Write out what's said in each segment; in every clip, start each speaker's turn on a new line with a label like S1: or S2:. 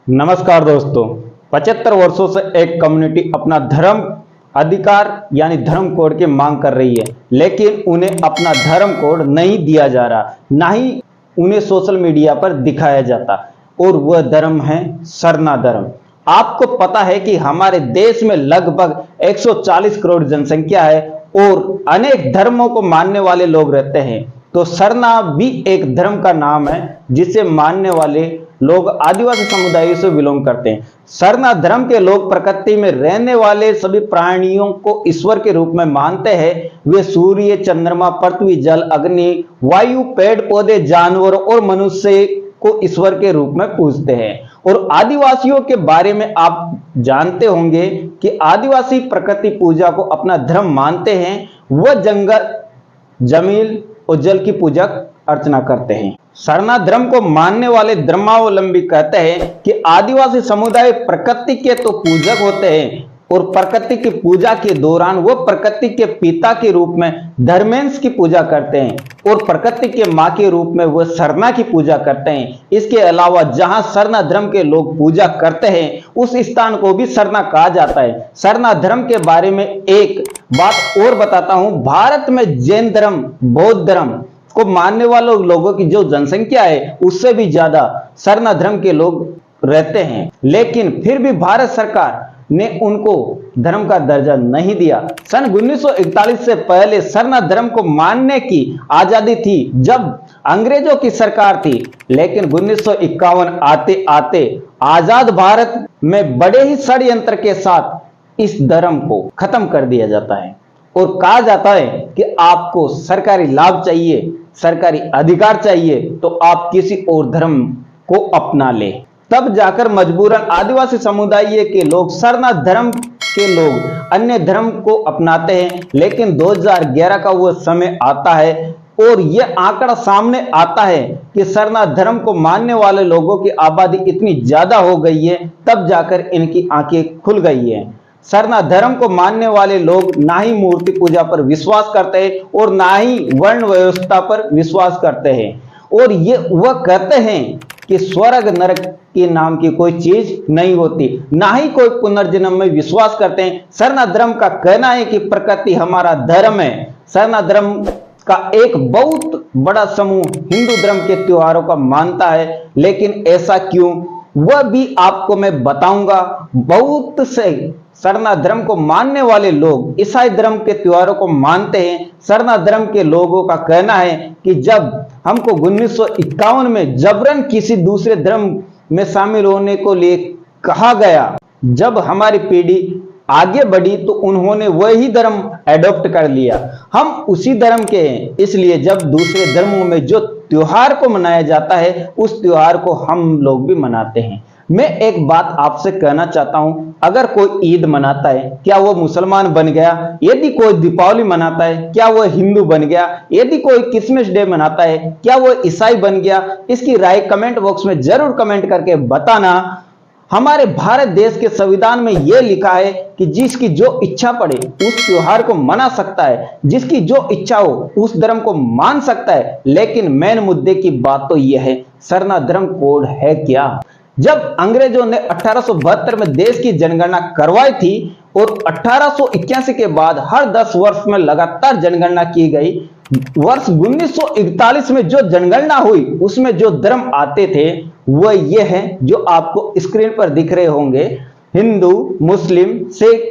S1: नमस्कार दोस्तों। 75 वर्षों से एक कम्युनिटी अपना धर्म अधिकार यानी धर्म कोड की मांग कर रही है, लेकिन उन्हें अपना धर्म कोड नहीं दिया जा रहा, ना ही उन्हें सोशल मीडिया पर दिखाया जाता। और वह धर्म है सरना धर्म। आपको पता है कि हमारे देश में लगभग 140 करोड़ जनसंख्या है और अनेक धर्मों को मानने वाले लोग रहते हैं। तो सरना भी एक धर्म का नाम है जिसे मानने वाले लोग आदिवासी समुदायों से बिलोंग करते हैं। सरना धर्म के लोग प्रकृति में रहने वाले सभी प्राणियों को ईश्वर के रूप में मानते हैं। वे सूर्य, चंद्रमा, पृथ्वी, जल, अग्नि, वायु, पेड़ पौधे, जानवरों और मनुष्य को ईश्वर के रूप में पूजते हैं। और आदिवासियों के बारे में आप जानते होंगे कि आदिवासी प्रकृति पूजा को अपना धर्म मानते हैं। वह जंगल, जमीन और जल की पूजा अर्चना करते हैं। सरना धर्म को मानने वाले धर्मावलंबी कहते हैं कि आदिवासी समुदाय प्रकृति के तो पूजक होते हैं और प्रकृति की पूजा के दौरान वो प्रकृति के पिता के रूप में धर्मेंस की पूजा करते हैं और प्रकृति के मां के रूप में वो सरना की पूजा करते हैं। इसके अलावा जहां सरना धर्म के लोग पूजा करते हैं उस स्थान को भी सरना कहा जाता है। सरना धर्म के बारे में एक बात और बताता हूं। भारत में जैन धर्म, बौद्ध धर्म को मानने वाले लोगों की जो जनसंख्या है उससे भी ज्यादा सरना धर्म के लोग रहते हैं, लेकिन फिर भी भारत सरकार ने उनको धर्म का दर्जा नहीं दिया। सन 1941 से पहले सरना धर्म को मानने की आजादी थी जब अंग्रेजों की सरकार थी, लेकिन 1951 आते आते आजाद भारत में बड़े ही षड्यंत्र के साथ इस धर्म को खत्म कर दिया जाता है और कहा जाता है कि आपको सरकारी लाभ चाहिए, सरकारी अधिकार चाहिए तो आप किसी और धर्म को अपना ले। तब जाकर मजबूरन आदिवासी समुदाय के लोग, सरना धर्म के लोग अन्य धर्म को अपनाते हैं। लेकिन 2011 का वो समय आता है और यह आंकड़ा सामने आता है कि सरना धर्म को मानने वाले लोगों की आबादी इतनी ज्यादा हो गई है, तब जाकर इनकी आंखें खुल गई है। सरना धर्म को मानने वाले लोग ना ही मूर्ति पूजा पर विश्वास करते हैं और ना ही वर्ण व्यवस्था पर विश्वास करते हैं। और ये वह कहते हैं कि स्वर्ग नरक के नाम की कोई चीज नहीं होती, ना ही कोई पुनर्जन्म में विश्वास करते हैं। सरना धर्म का कहना है कि प्रकृति हमारा धर्म है। सरना धर्म का एक बहुत बड़ा समूह हिंदू धर्म के त्योहारों का मानता है, लेकिन ऐसा क्यों वह भी आपको मैं बताऊंगा। बहुत से सरना धर्म को मानने वाले लोग ईसाई धर्म के त्योहारों को मानते हैं। सरना धर्म के लोगों का कहना है कि जब हमको 1951 में जबरन किसी दूसरे धर्म में शामिल होने को लिए कहा गया, जब हमारी पीढ़ी आगे बढ़ी तो उन्होंने वही धर्म एडॉप्ट कर लिया। हम उसी धर्म के हैं, इसलिए जब दूसरे धर्मों में जो त्योहार को मनाया जाता है उस त्योहार को हम लोग भी मनाते हैं। मैं एक बात आपसे कहना चाहता हूं, अगर कोई ईद मनाता है क्या वो मुसलमान बन गया? यदि कोई दीपावली मनाता है क्या वो हिंदू बन गया? यदि कोई क्रिसमस डे मनाता है क्या वो ईसाई बन गया? इसकी राय कमेंट बॉक्स में जरूर कमेंट करके बताना। हमारे भारत देश के संविधान में यह लिखा है कि जिसकी जो इच्छा पड़े उस त्योहार को मना सकता है, जिसकी जो इच्छा हो उस धर्म को मान सकता है। लेकिन मेन मुद्दे की बात तो यह है, सरना धर्म कोड है क्या? जब अंग्रेजों ने 1872 में देश की जनगणना करवाई थी और 1881 के बाद हर 10 वर्ष में लगातार जनगणना की गई, वर्ष 1941 में जो जनगणना हुई उसमें जो धर्म आते थे वह ये है जो आपको स्क्रीन पर दिख रहे होंगे। हिंदू, मुस्लिम, सिख,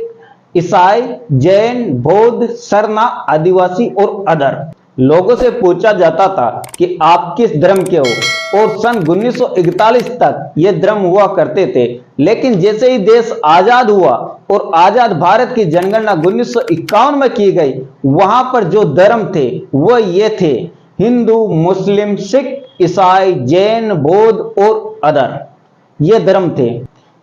S1: ईसाई, जैन, बौद्ध, सरना, आदिवासी और अदर। लोगों से पूछा जाता था कि आप किस धर्म के हो और सन 1941 तक ये धर्म हुआ करते थे। लेकिन जैसे ही देश आजाद हुआ और आजाद भारत की जनगणना 1951 में की गई, वहां पर जो धर्म थे वह ये थे हिंदू, मुस्लिम, सिख, ईसाई, जैन, बौद्ध और अदर। ये धर्म थे।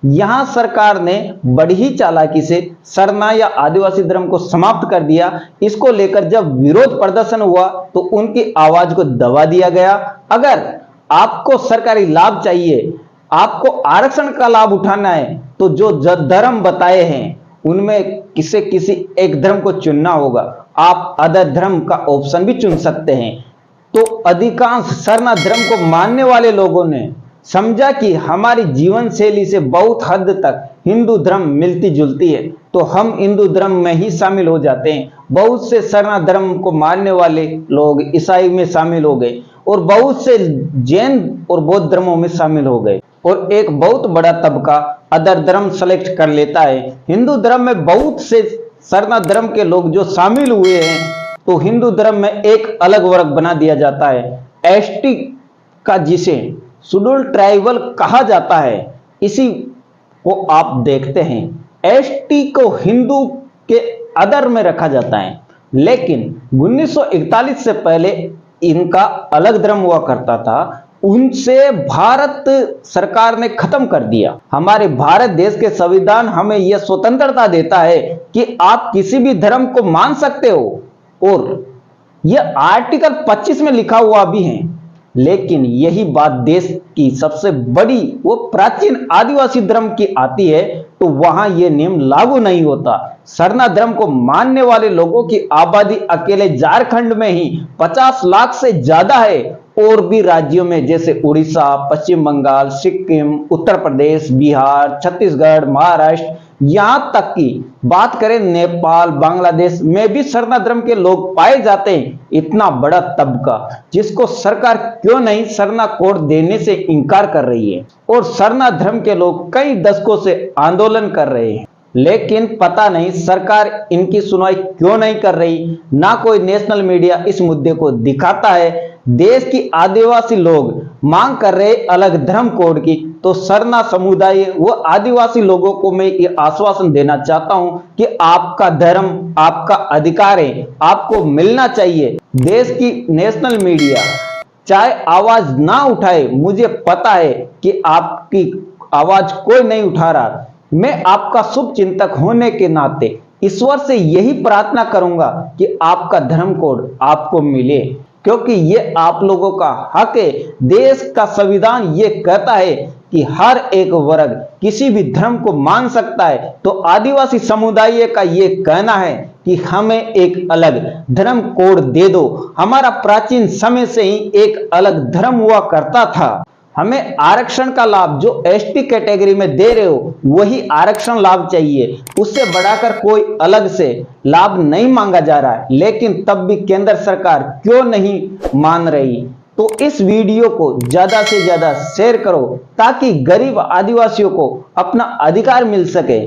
S1: यहां सरकार ने बड़ी ही चालाकी से सरना या आदिवासी धर्म को समाप्त कर दिया। इसको लेकर जब विरोध प्रदर्शन हुआ तो उनकी आवाज को दबा दिया गया। अगर आपको सरकारी लाभ चाहिए, आपको आरक्षण का लाभ उठाना है तो जो धर्म बताए हैं उनमें किसी एक धर्म को चुनना होगा। आप अदर धर्म का ऑप्शन भी चुन सकते हैं। तो अधिकांश सरना धर्म को मानने वाले लोगों ने समझा कि हमारी जीवन शैली से बहुत हद तक हिंदू धर्म मिलती जुलती है, तो हम हिंदू धर्म में ही शामिल हो जाते हैं। बहुत से सरना धर्म को मानने वाले लोग ईसाई में शामिल हो गए और बहुत से जैन और बौद्ध धर्मों में शामिल हो गए, और एक बहुत बड़ा तबका अदर धर्म सेलेक्ट कर लेता है। हिंदू धर्म में बहुत से सरना धर्म के लोग जो शामिल हुए हैं, तो हिंदू धर्म में एक अलग वर्ग बना दिया जाता है, एसटी का, जिसे शेड्यूल ट्राइबल कहा जाता है। इसी को आप देखते हैं, एसटी को हिंदू के अदर में रखा जाता है, लेकिन 1941 से पहले इनका अलग धर्म हुआ करता था, उनसे भारत सरकार ने खत्म कर दिया। हमारे भारत देश के संविधान हमें यह स्वतंत्रता देता है कि आप किसी भी धर्म को मान सकते हो, और यह आर्टिकल 25 में लिखा हुआ भी है। लेकिन यही बात देश की सबसे बड़ी वो प्राचीन आदिवासी धर्म की आती है, तो वहां यह नियम लागू नहीं होता। सरना धर्म को मानने वाले लोगों की आबादी अकेले झारखंड में ही 50 लाख से ज्यादा है, और भी राज्यों में जैसे उड़ीसा, पश्चिम बंगाल, सिक्किम, उत्तर प्रदेश, बिहार, छत्तीसगढ़, महाराष्ट्र, यहां तक की बात करें नेपाल, बांग्लादेश में भी सरना धर्म के लोग पाए जाते हैं। इतना बड़ा तबका जिसको सरकार क्यों नहीं सरना कोड देने से इनकार कर रही है, और सरना धर्म के लोग कई दशकों से आंदोलन कर रहे हैं, लेकिन पता नहीं सरकार इनकी सुनवाई क्यों नहीं कर रही। ना कोई नेशनल मीडिया इस मुद्दे को दिखाता है। देश की आदिवासी लोग मांग कर रहे अलग धर्म कोड की, तो सरना समुदाय व आदिवासी लोगों को मैं ये आश्वासन देना चाहता हूं कि आपका धर्म आपका अधिकार है, आपको मिलना चाहिए। देश की नेशनल मीडिया चाहे आवाज ना उठाए, मुझे पता है कि आपकी आवाज कोई नहीं उठा रहा। मैं आपका शुभ चिंतक होने के नाते ईश्वर से यही प्रार्थना करूंगा कि आपका धर्म कोड आपको मिले, क्योंकि ये आप लोगों का हक है। देश का संविधान ये कहता है कि हर एक वर्ग किसी भी धर्म को मान सकता है, तो आदिवासी समुदाय का ये कहना है कि हमें एक अलग धर्म कोड दे दो। हमारा प्राचीन समय से ही एक अलग धर्म हुआ करता था। हमें आरक्षण का लाभ जो एसटी कैटेगरी में दे रहे हो, वही आरक्षण लाभ चाहिए, उससे बढ़ाकर कोई अलग से लाभ नहीं मांगा जा रहा है। लेकिन तब भी केंद्र सरकार क्यों नहीं मान रही? तो इस वीडियो को ज्यादा से ज्यादा शेयर करो, ताकि गरीब आदिवासियों को अपना अधिकार मिल सके।